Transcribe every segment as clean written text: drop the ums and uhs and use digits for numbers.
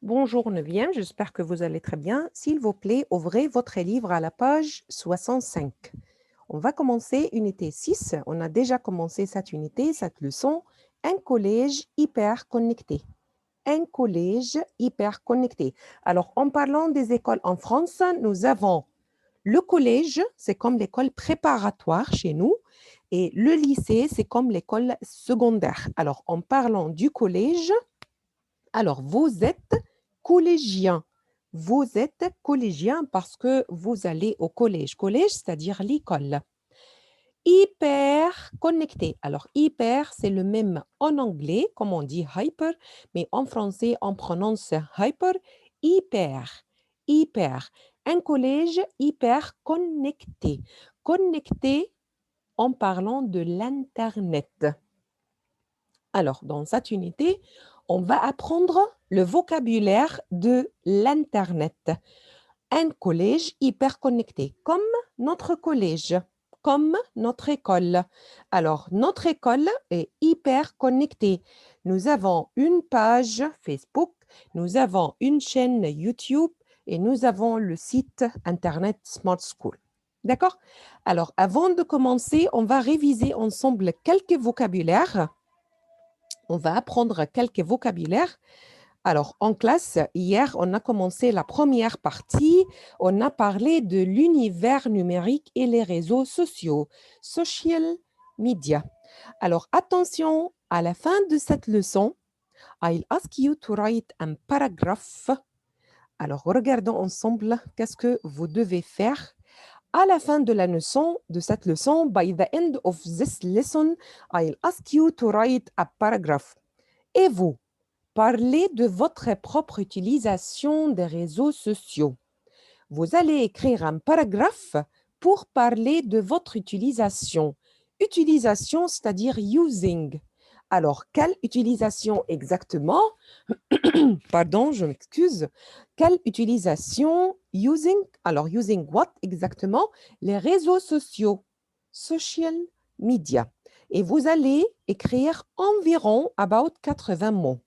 Bonjour Neuvième, j'espère que vous allez très bien. S'il vous plaît, ouvrez votre livre à la page 65. On va commencer unité 6. On a déjà commencé cette unité, cette leçon. Un collège hyper connecté. Un collège hyper connecté. Alors, en parlant des écoles en France, nous avons le collège, c'est comme l'école préparatoire chez nous, et le lycée, c'est comme l'école secondaire. Alors, en parlant du collège, alors, vous êtes collégien. Vous êtes collégien parce que vous allez au collège. Collège, c'est-à-dire l'école. Hyper connecté. Alors, hyper, c'est le même en anglais, comme on dit hyper, mais en français, on prononce hyper, hyper, hyper. Un collège hyper connecté. Connecté en parlant de l'Internet. Alors, dans cette unité, on va apprendre le vocabulaire de l'Internet. Un collège hyper connecté, comme notre collège, comme notre école. Alors, notre école est hyper connectée. Nous avons une page Facebook, nous avons une chaîne YouTube et nous avons le site Internet Smart School. D'accord? Alors, avant de commencer, on va réviser ensemble quelques vocabulaires. On va apprendre quelques vocabulaires. Alors, en classe, hier, on a commencé la première partie. On a parlé de l'univers numérique et les réseaux sociaux, social media. Alors, attention, à la fin de cette leçon, I'll ask you to write un paragraphe. Alors, regardons ensemble qu'est-ce que vous devez faire. À la fin de la leçon, de cette leçon, by the end of this lesson, I'll ask you to write a paragraph. Et vous, parlez de votre propre utilisation des réseaux sociaux. Vous allez écrire un paragraphe pour parler de votre utilisation. Utilisation, c'est-à-dire using. Alors, quelle utilisation exactement? Pardon, je m'excuse. Quelle utilisation using? Alors, using what exactement? Les réseaux sociaux. Social media. Et vous allez écrire environ about 80 mots.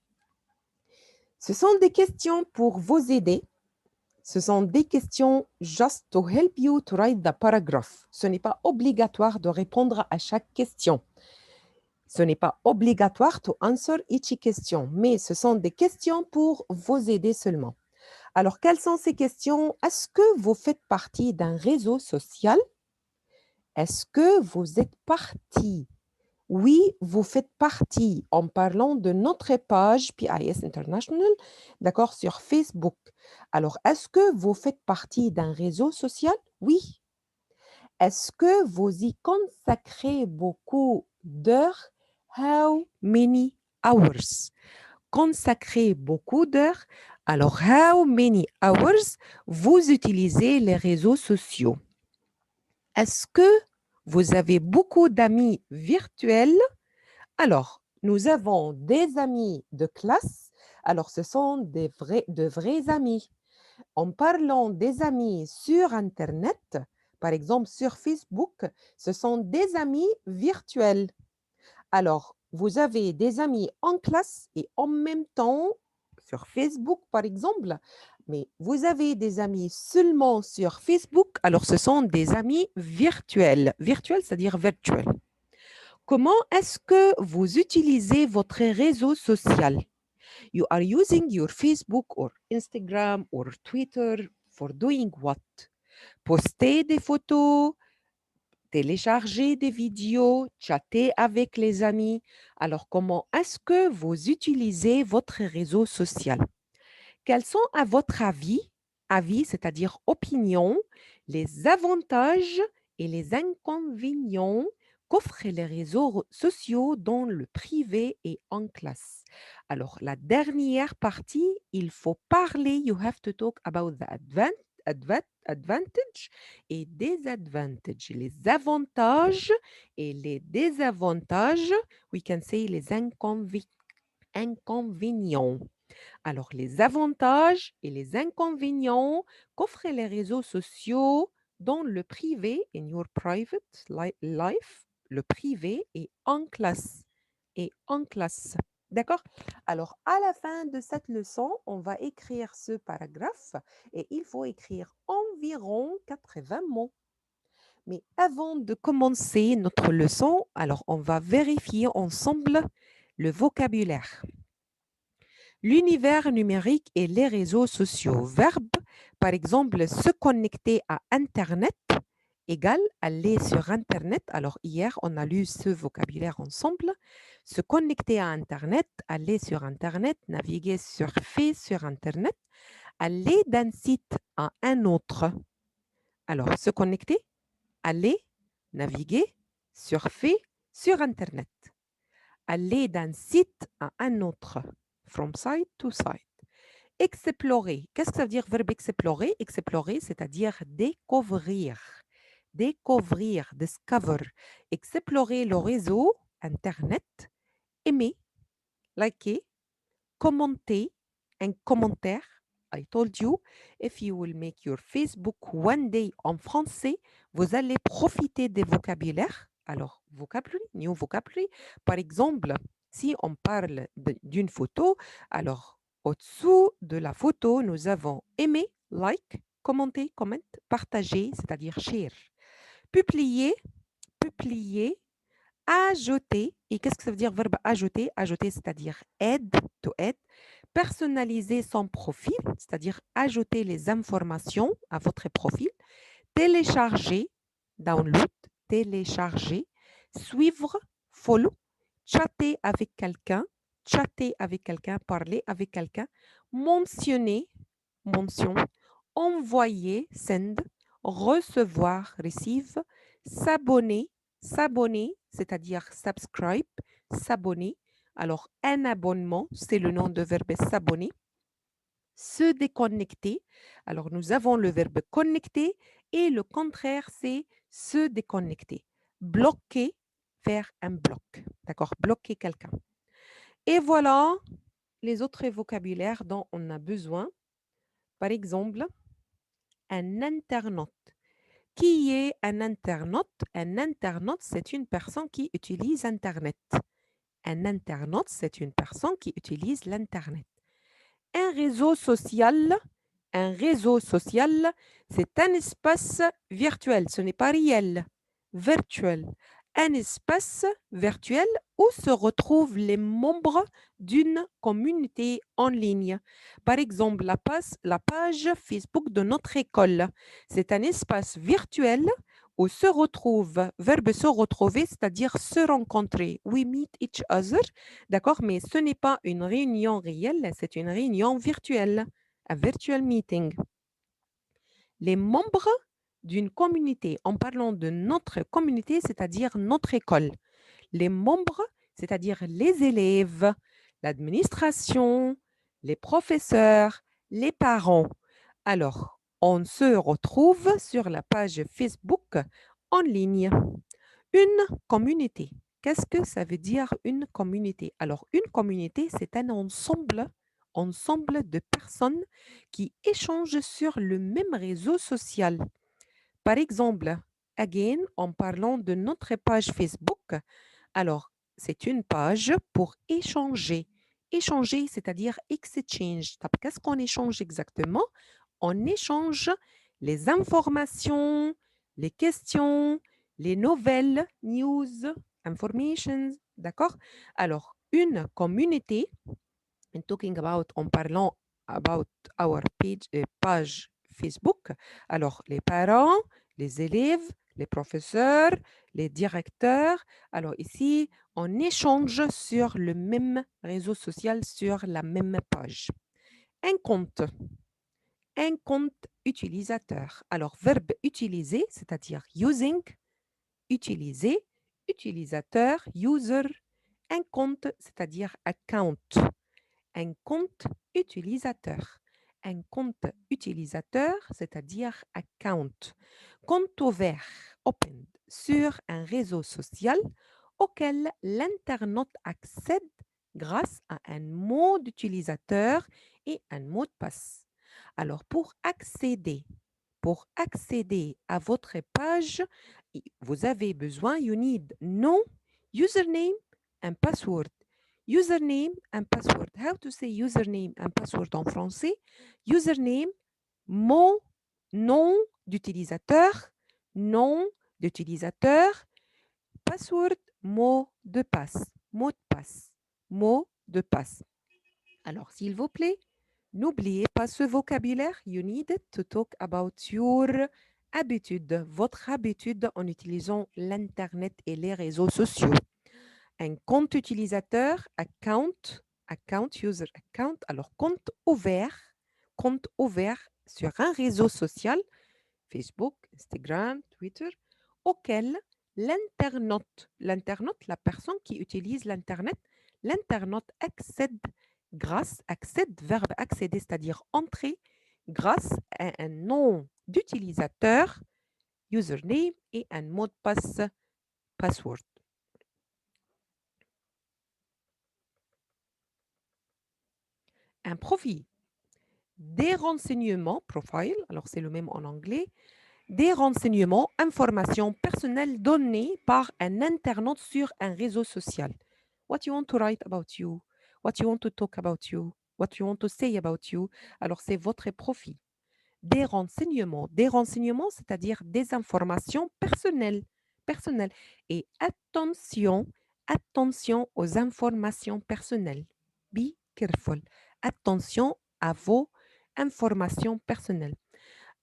Ce sont des questions pour vous aider. Ce sont des questions just to help you to write the paragraph. Ce n'est pas obligatoire de répondre à chaque question. Ce n'est pas obligatoire to answer each question, mais ce sont des questions pour vous aider seulement. Alors, quelles sont ces questions? Est-ce que vous faites partie d'un réseau social? Est-ce que vous êtes partie? Oui, vous faites partie en parlant de notre page PIS International, d'accord, sur Facebook. Alors, est-ce que vous faites partie d'un réseau social? Oui. Est-ce que vous y consacrez beaucoup d'heures? How many hours? Consacrer beaucoup d'heures. Alors, how many hours vous utilisez les réseaux sociaux? Est-ce que vous avez beaucoup d'amis virtuels? Alors, nous avons des amis de classe. Alors, ce sont de vrais amis. En parlant des amis sur Internet, par exemple sur Facebook, ce sont des amis virtuels. Alors, vous avez des amis en classe et en même temps sur Facebook, par exemple, mais vous avez des amis seulement sur Facebook, alors ce sont des amis virtuels. Virtuels, c'est-à-dire virtuels. Comment est-ce que vous utilisez votre réseau social? You are using your Facebook or Instagram or Twitter for doing what? Poster des photos, télécharger des vidéos, chatter avec les amis. Alors, comment est-ce que vous utilisez votre réseau social? Quels sont, à votre avis, c'est-à-dire opinion, les avantages et les inconvénients qu'offrent les réseaux sociaux dans le privé et en classe? Alors, la dernière partie, il faut parler, you have to talk about the advantage et disadvantage, les avantages et les désavantages, we can say les inconvénients. Alors, les avantages et les inconvénients qu'offrent les réseaux sociaux dans le privé, in your private life, le privé et en classe. Et en classe. D'accord? Alors, à la fin de cette leçon, on va écrire ce paragraphe et il faut écrire environ 80 mots. Mais avant de commencer notre leçon, alors on va vérifier ensemble le vocabulaire. L'univers numérique et les réseaux sociaux. Verbe, par exemple, se connecter à Internet égale aller sur Internet. Alors hier, on a lu ce vocabulaire ensemble. Se connecter à Internet, aller sur Internet, naviguer, surfer sur Internet, aller d'un site à un autre. Alors, se connecter, aller, naviguer, surfer sur Internet. Aller d'un site à un autre. From site to site. Explorer. Qu'est-ce que ça veut dire verbe explorer? Explorer, c'est-à-dire découvrir. Découvrir, discover. Explorer le réseau, Internet. Aimer, liker, commenter, un commentaire. I told you, if you will make your Facebook one day en français, vous allez profiter des vocabulaires. Alors, vocabulary, new vocabulary. Par exemple, si on parle d'une photo, alors au-dessous de la photo, nous avons aimer, like, commenter, comment, partager, c'est-à-dire share. Publier, publier, ajouter. Et qu'est-ce que ça veut dire verbe ajouter? Ajouter, c'est-à-dire add, to add. Personnaliser son profil, c'est-à-dire ajouter les informations à votre profil. Télécharger, download, télécharger. Suivre, follow. Chatter avec quelqu'un, parler avec quelqu'un. Mentionner, mention. Envoyer, send. Recevoir, receive. S'abonner, s'abonner, c'est-à-dire subscribe, s'abonner. Alors, un abonnement, c'est le nom de verbe s'abonner. Se déconnecter. Alors, nous avons le verbe connecter et le contraire, c'est se déconnecter. Bloquer, faire un bloc. D'accord? Bloquer quelqu'un. Et voilà les autres vocabulaires dont on a besoin. Par exemple, un internaute. Qui est un internaute? Un internaute, c'est une personne qui utilise Internet. Un internaute, c'est une personne qui utilise l'Internet. Un réseau social, c'est un espace virtuel. Ce n'est pas réel, virtuel. Un espace virtuel où se retrouvent les membres d'une communauté en ligne. Par exemple, la page Facebook de notre école. C'est un espace virtuel où se retrouve, verbe se retrouver, c'est-à-dire se rencontrer. We meet each other, d'accord, mais ce n'est pas une réunion réelle, c'est une réunion virtuelle, un virtual meeting. Les membres d'une communauté, en parlant de notre communauté, c'est-à-dire notre école. Les membres, c'est-à-dire les élèves, l'administration, les professeurs, les parents. Alors, on se retrouve sur la page Facebook en ligne. Une communauté. Qu'est-ce que ça veut dire une communauté? Alors, une communauté, c'est un ensemble de personnes qui échangent sur le même réseau social. Par exemple, again, en parlant de notre page Facebook, alors, c'est une page pour échanger. Échanger, c'est-à-dire exchange. Qu'est-ce qu'on échange exactement? On échange les informations, les questions, les nouvelles, news, information, d'accord? Alors, une communauté, en parlant about our page Facebook, alors les parents, les élèves, les professeurs, les directeurs. Alors ici, on échange sur le même réseau social, sur la même page. Un compte. Un compte utilisateur. Alors, verbe utiliser, c'est-à-dire using, utiliser, utilisateur, user. Un compte, c'est-à-dire account. Un compte utilisateur. Un compte utilisateur, c'est-à-dire account. Compte ouvert, open, sur un réseau social auquel l'internaute accède grâce à un mot d'utilisateur et un mot de passe. Alors, pour accéder à votre page, vous avez besoin, you need nom, username, un password. Username and password. How to say username and password en français? Username, mot, nom d'utilisateur, nom d'utilisateur. Password, mot de passe, mot de passe, mot de passe. Alors, s'il vous plaît, n'oubliez pas ce vocabulaire. You need to talk about your habitude, votre habitude en utilisant l'Internet et les réseaux sociaux. Un compte utilisateur, account, user account, alors compte ouvert sur un réseau social, Facebook, Instagram, Twitter, auquel l'internaute, la personne qui utilise l'internaute accède, verbe accéder, c'est-à-dire entrer, grâce à un nom d'utilisateur, username, et un mot de passe, password. Un profil. Des renseignements, profile, alors c'est le même en anglais, des renseignements, informations personnelles données par un internaute sur un réseau social. What you want to write about you, what you want to talk about you, what you want to say about you. Alors, c'est votre profil. Des renseignements, c'est-à-dire des informations personnelles. Et attention aux informations personnelles. Be careful. Attention à vos informations personnelles.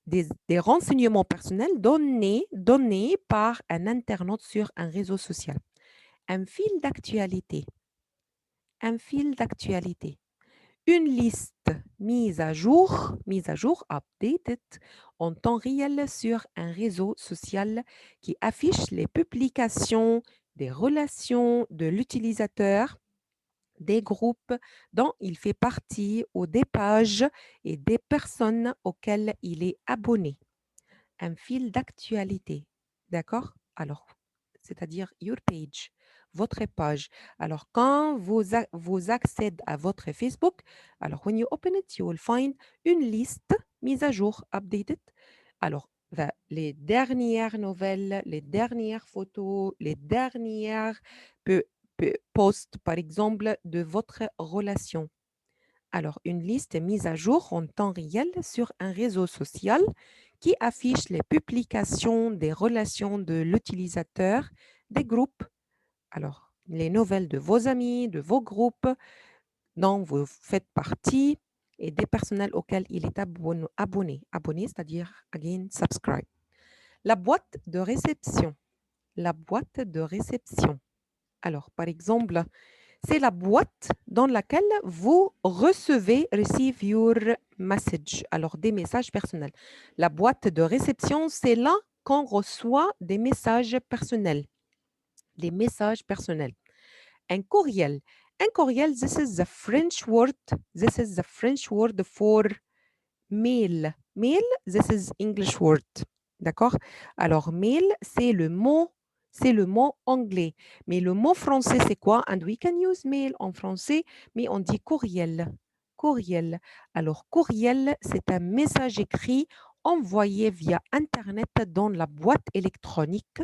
Des renseignements personnels donnés par un internaute sur un réseau social. Un fil d'actualité. Une liste mise à jour, updated, en temps réel sur un réseau social qui affiche les publications, des relations de l'utilisateur, des groupes dont il fait partie ou des pages et des personnes auxquelles il est abonné. Un fil d'actualité, d'accord? Alors, c'est-à-dire your page, votre page. Alors, quand vous accédez à votre Facebook, alors, when you open it, you will find une liste mise à jour, updated. Alors, les dernières nouvelles, les dernières photos, les dernières posts, par exemple, de votre relation. Alors, une liste est mise à jour en temps réel sur un réseau social qui affiche les publications des relations de l'utilisateur, des groupes. Alors, les nouvelles de vos amis, de vos groupes dont vous faites partie et des personnels auxquels il est abonné. Abonné, c'est-à-dire, again, subscribe. La boîte de réception. Alors, par exemple, c'est la boîte dans laquelle vous receive your message, alors des messages personnels. La boîte de réception, c'est là qu'on reçoit des messages personnels. Les messages personnels. Un courriel. This is the French word. For mail. Mail, this is English word. D'accord? Alors, mail, c'est le mot anglais. Mais le mot français, c'est quoi? And we can use mail en français, mais on dit courriel. Alors, courriel, c'est un message écrit envoyé via Internet dans la boîte électronique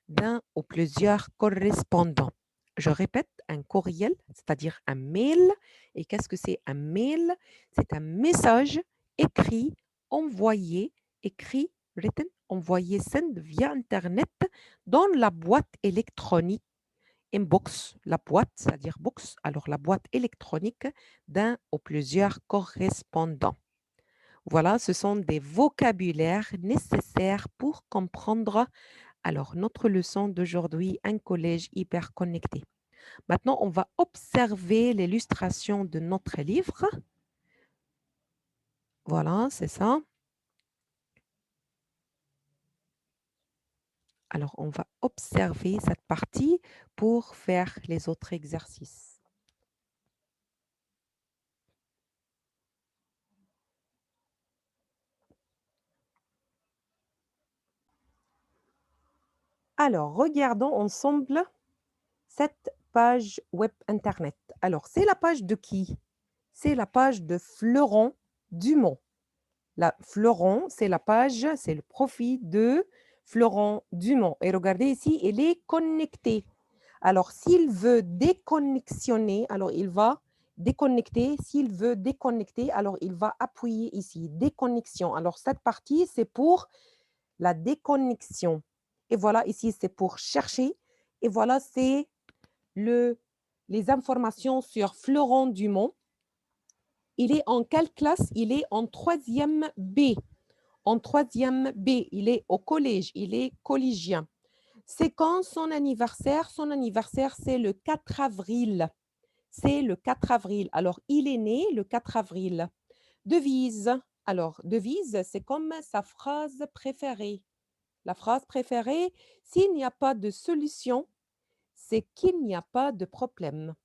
d'un ou plusieurs correspondants. Je répète, un courriel, c'est-à-dire un mail. Et qu'est-ce que c'est un mail? C'est un message écrit, written, envoyé, send via Internet dans la boîte électronique, inbox, la boîte, c'est-à-dire box, alors la boîte électronique d'un ou plusieurs correspondants. Voilà, ce sont des vocabulaires nécessaires pour comprendre alors notre leçon d'aujourd'hui, un collège hyper connecté. Maintenant, on va observer l'illustration de notre livre. Voilà, c'est ça. Alors, on va observer cette partie pour faire les autres exercices. Alors, regardons ensemble cette page web Internet. Alors, c'est la page de qui? C'est la page de Florent Dumont. Florent, c'est la page, c'est le profil de Florent Dumont. Et regardez ici, il est connecté. Alors, s'il veut déconnexionner, alors il va déconnecter. S'il veut déconnecter, alors il va appuyer ici, déconnexion. Alors, cette partie, c'est pour la déconnexion. Et voilà, ici, c'est pour chercher. Et voilà, c'est le, les informations sur Florent Dumont. Il est en quelle classe? Il est en troisième B. En troisième B, il est au collège, il est collégien. C'est quand son anniversaire? Son anniversaire, c'est le 4 avril. C'est le 4 avril. Alors, il est né le 4 avril. Devise. Alors, devise, c'est comme sa phrase préférée. La phrase préférée, s'il n'y a pas de solution, c'est qu'il n'y a pas de problème.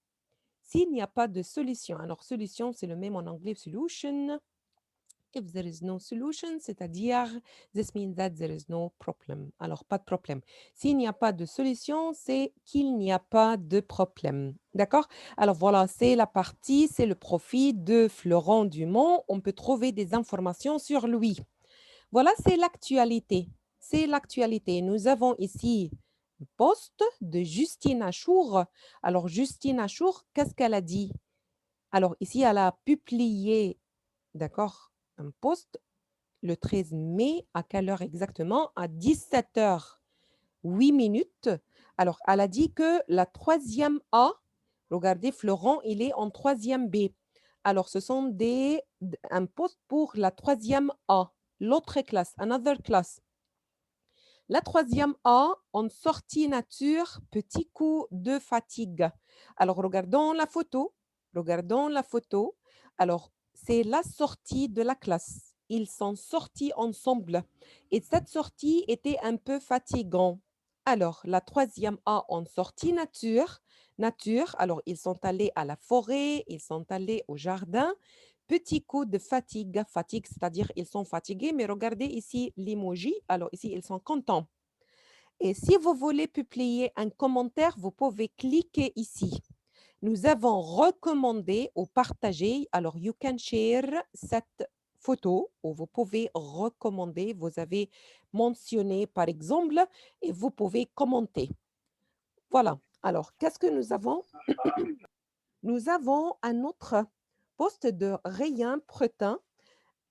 S'il n'y a pas de solution, alors solution, c'est le même en anglais, solution. If there is no solution, c'est-à-dire, this means that there is no problem. Alors, pas de problème. S'il n'y a pas de solution, c'est qu'il n'y a pas de problème. D'accord? Alors voilà, c'est la partie, c'est le profil de Florent Dumont. On peut trouver des informations sur lui. Voilà, c'est l'actualité. C'est l'actualité. Nous avons ici un post de Justine Achour. Alors, Justine Achour, qu'est-ce qu'elle a dit? Alors, ici, elle a publié, d'accord, un post le 13 mai. À quelle heure exactement? À 17h08 minutes. Alors, elle a dit que la troisième A, regardez, Florent, il est en troisième B. Alors, ce sont un post pour la troisième A, l'autre classe, another class. La troisième A, en sortie nature, petit coup de fatigue. Alors, regardons la photo. Regardons la photo. Alors, c'est la sortie de la classe. Ils sont sortis ensemble. Et cette sortie était un peu fatigante. Alors, la troisième A en sortie nature. Nature, alors ils sont allés à la forêt, ils sont allés au jardin. Petit coup de fatigue, fatigue, c'est-à-dire ils sont fatigués, mais regardez ici l'emoji. Alors ici, ils sont contents. Et si vous voulez publier un commentaire, vous pouvez cliquer ici. Nous avons recommandé ou partagé. Alors, you can share cette photo ou vous pouvez recommander. Vous avez mentionné, par exemple, et vous pouvez commenter. Voilà. Alors, qu'est-ce que nous avons? Nous avons un autre poste de Rayen Pretin.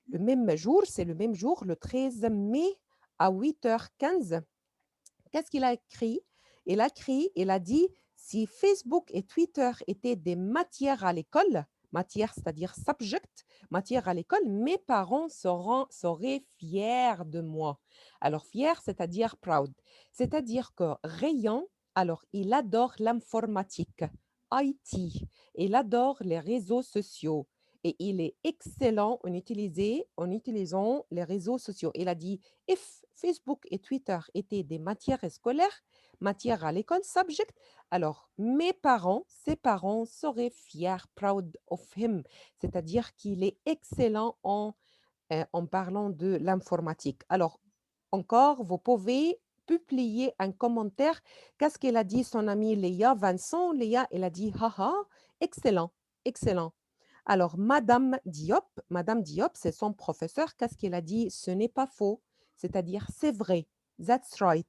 Le même jour, c'est le même jour, le 13 mai à 8h15. Qu'est-ce qu'il a écrit? Il a dit, si Facebook et Twitter étaient des matières à l'école, matière, c'est-à-dire subject, matière à l'école, mes parents seraient fiers de moi. Alors, fier, c'est-à-dire proud. C'est-à-dire que Rayon, alors, il adore l'informatique, IT, il adore les réseaux sociaux et il est excellent en utilisant les réseaux sociaux. Il a dit, if Facebook et Twitter étaient des matières scolaires, matières à l'école, subject, alors mes parents, ses parents seraient fiers, proud of him, c'est-à-dire qu'il est excellent en parlant de l'informatique. Alors, encore, vous pouvez publier un commentaire. Qu'est-ce qu'elle a dit son amie Léa Vincent? Léa, elle a dit, haha, excellent, excellent. Alors, Madame Diop, c'est son professeur. Qu'est-ce qu'elle a dit? Ce n'est pas faux, c'est-à-dire c'est vrai. That's right.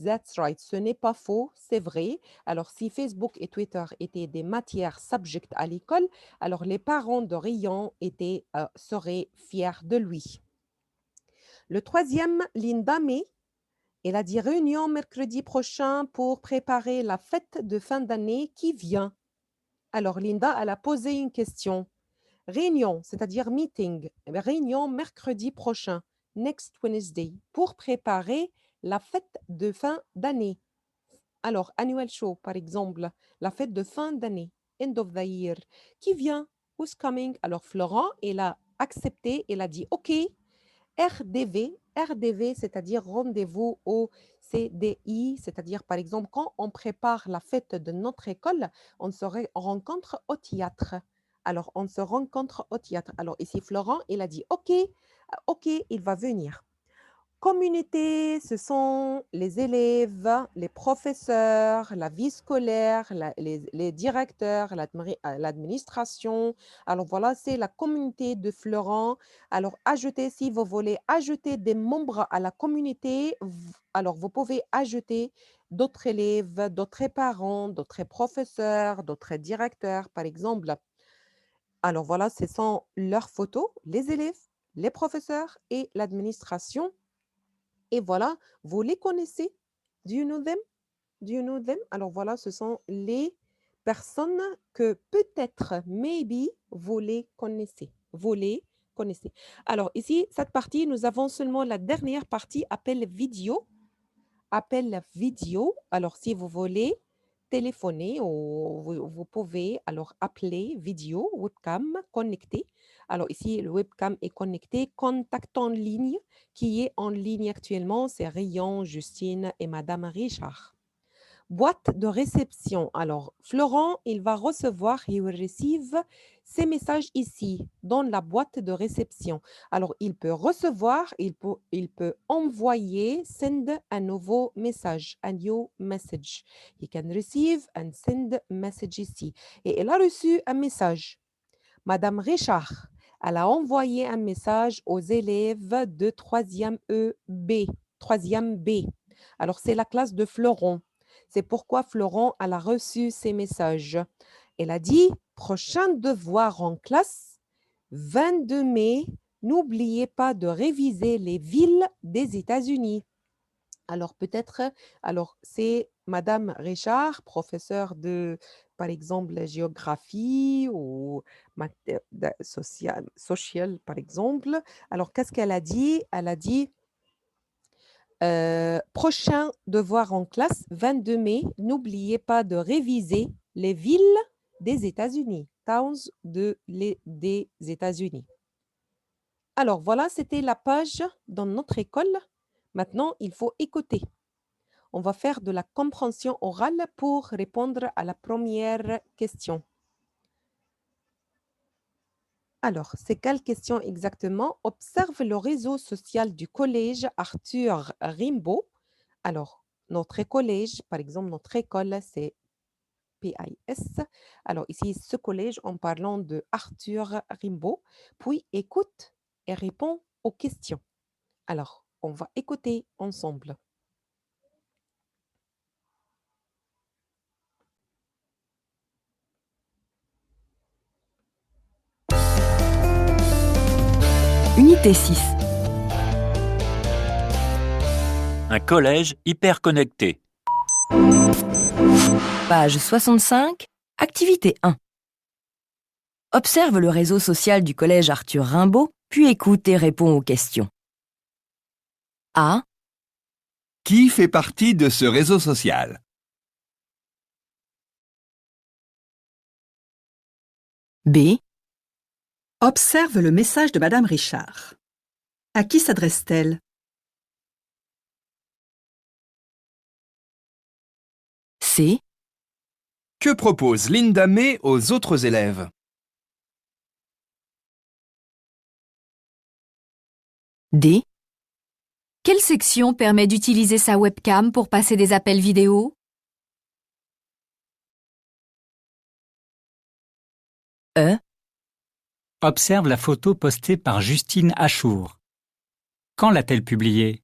That's right. Ce n'est pas faux, c'est vrai. Alors, si Facebook et Twitter étaient des matières subject à l'école, alors les parents de Rion seraient fiers de lui. Le troisième, Linda May, elle a dit réunion mercredi prochain pour préparer la fête de fin d'année qui vient. Alors, Linda, elle a posé une question. Réunion, c'est-à-dire meeting, réunion mercredi prochain, next Wednesday, pour préparer la fête de fin d'année. Alors, annual show, par exemple, la fête de fin d'année, end of the year, qui vient, who's coming? Alors, Florent, elle a accepté, elle a dit OK, RDV, c'est-à-dire rendez-vous au CDI, c'est-à-dire par exemple quand on prépare la fête de notre école, on rencontre au théâtre. Alors, on se rencontre au théâtre. Alors, ici, Florent, il a dit OK, OK, il va venir. Communauté, ce sont les élèves, les professeurs, la vie scolaire, les directeurs, l'administration. Alors voilà, c'est la communauté de Florent. Alors ajoutez, si vous voulez ajouter des membres à la communauté, alors vous pouvez ajouter d'autres élèves, d'autres parents, d'autres professeurs, d'autres directeurs, par exemple. Alors voilà, ce sont leurs photos, les élèves, les professeurs et l'administration. Et voilà, vous les connaissez. Do you know them? Do you know them? Alors voilà, ce sont les personnes que peut-être, maybe, vous les connaissez. Vous les connaissez. Alors ici, cette partie, nous avons seulement la dernière partie, appel vidéo. Appel vidéo. Alors si vous voulez téléphoner ou vous pouvez alors appeler vidéo, webcam connecté. Alors ici, le webcam est connecté. Contact en ligne, qui est en ligne actuellement, c'est Rion, Justine et Madame Richard. Boîte de réception. Alors, Florent, il va recevoir, he will receive ces messages ici, dans la boîte de réception. Alors, il peut recevoir, il peut envoyer, send un nouveau message, a new message. He can receive and send message ici. Et il a reçu un message. Madame Richard, elle a envoyé un message aux élèves de 3e B. 3e B. Alors, c'est la classe de Florent. C'est pourquoi Florent, elle a reçu ces messages. Elle a dit, prochain devoir en classe, 22 mai, n'oubliez pas de réviser les villes des États-Unis. Alors peut-être, alors c'est Madame Richard, professeure de, par exemple, la géographie ou social, par exemple. Alors qu'est-ce qu'elle a dit? Elle a dit, prochain devoir en classe, 22 mai, n'oubliez pas de réviser les villes des États-Unis, towns des États-Unis. Alors voilà, c'était la page dans notre école. Maintenant, il faut écouter. On va faire de la compréhension orale pour répondre à la première question. Alors, c'est quelle question exactement? Observe le réseau social du collège Arthur Rimbaud. Alors, notre collège, par exemple, notre école, c'est PIS. Alors, ici, ce collège, en parlant de Arthur Rimbaud, puis écoute et réponds aux questions. Alors, on va écouter ensemble. Unité 6. Un collège hyper connecté. Page 65. Activité 1. Observe le réseau social du collège Arthur Rimbaud, puis écoute et réponds aux questions. A. Qui fait partie de ce réseau social? B. Observe le message de Madame Richard. À qui s'adresse-t-elle? C. Que propose Linda May aux autres élèves? D. Quelle section permet d'utiliser sa webcam pour passer des appels vidéo? E. Observe la photo postée par Justine Achour. Quand l'a-t-elle publiée?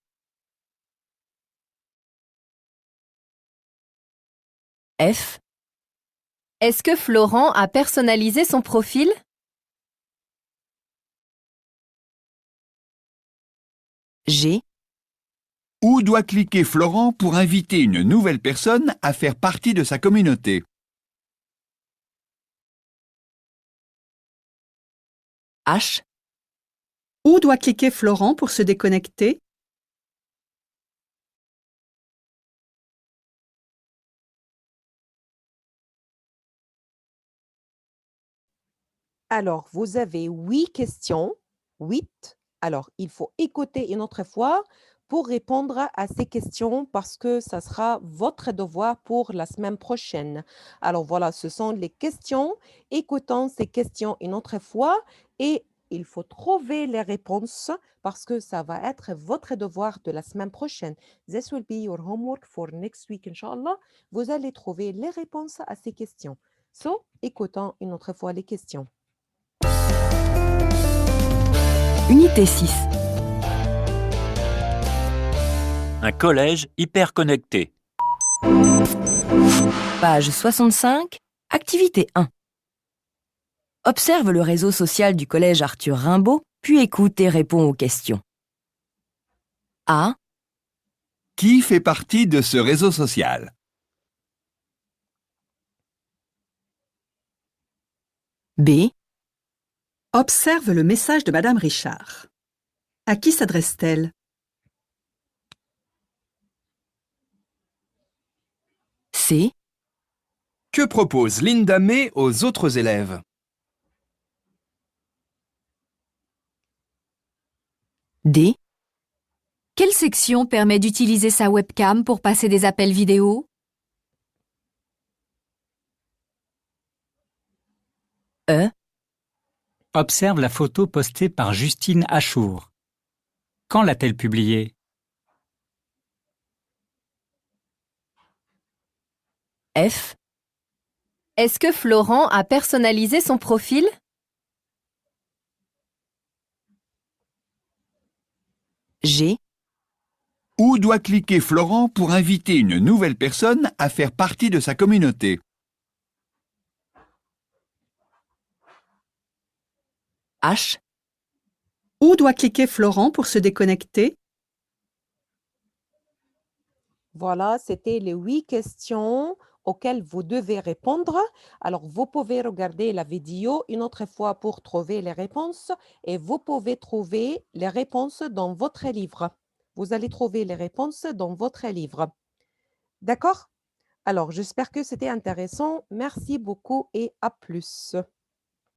F. Est-ce que Florent a personnalisé son profil? G. Où doit cliquer Florent pour inviter une nouvelle personne à faire partie de sa communauté? H. Où doit cliquer Florent pour se déconnecter? Alors, vous avez 8 questions. 8. Alors, il faut écouter une autre fois pour répondre à ces questions parce que ça sera votre devoir pour la semaine prochaine. Alors voilà, ce sont les questions. Écoutons ces questions une autre fois et il faut trouver les réponses parce que ça va être votre devoir de la semaine prochaine. This will be your homework for next week, Inch'Allah. Vous allez trouver les réponses à ces questions. So, écoutons une autre fois les questions. Unité 6. Un collège hyper connecté. Page 65, activité 1. Observe le réseau social du collège Arthur Rimbaud, puis écoute et réponds aux questions. A. Qui fait partie de ce réseau social? B. Observe le message de Madame Richard. À qui s'adresse-t-elle? C. Que propose Linda May aux autres élèves? D. Quelle section permet d'utiliser sa webcam pour passer des appels vidéo? E. Observe la photo postée par Justine Achour. Quand l'a-t-elle publiée? F. Est-ce que Florent a personnalisé son profil? G. Où doit cliquer Florent pour inviter une nouvelle personne à faire partie de sa communauté? H. Où doit cliquer Florent pour se déconnecter? Voilà, c'était les 8 questions auxquelles vous devez répondre. Alors, vous pouvez regarder la vidéo une autre fois pour trouver les réponses et vous pouvez trouver les réponses dans votre livre. Vous allez trouver les réponses dans votre livre. D'accord? Alors, j'espère que c'était intéressant. Merci beaucoup et à plus.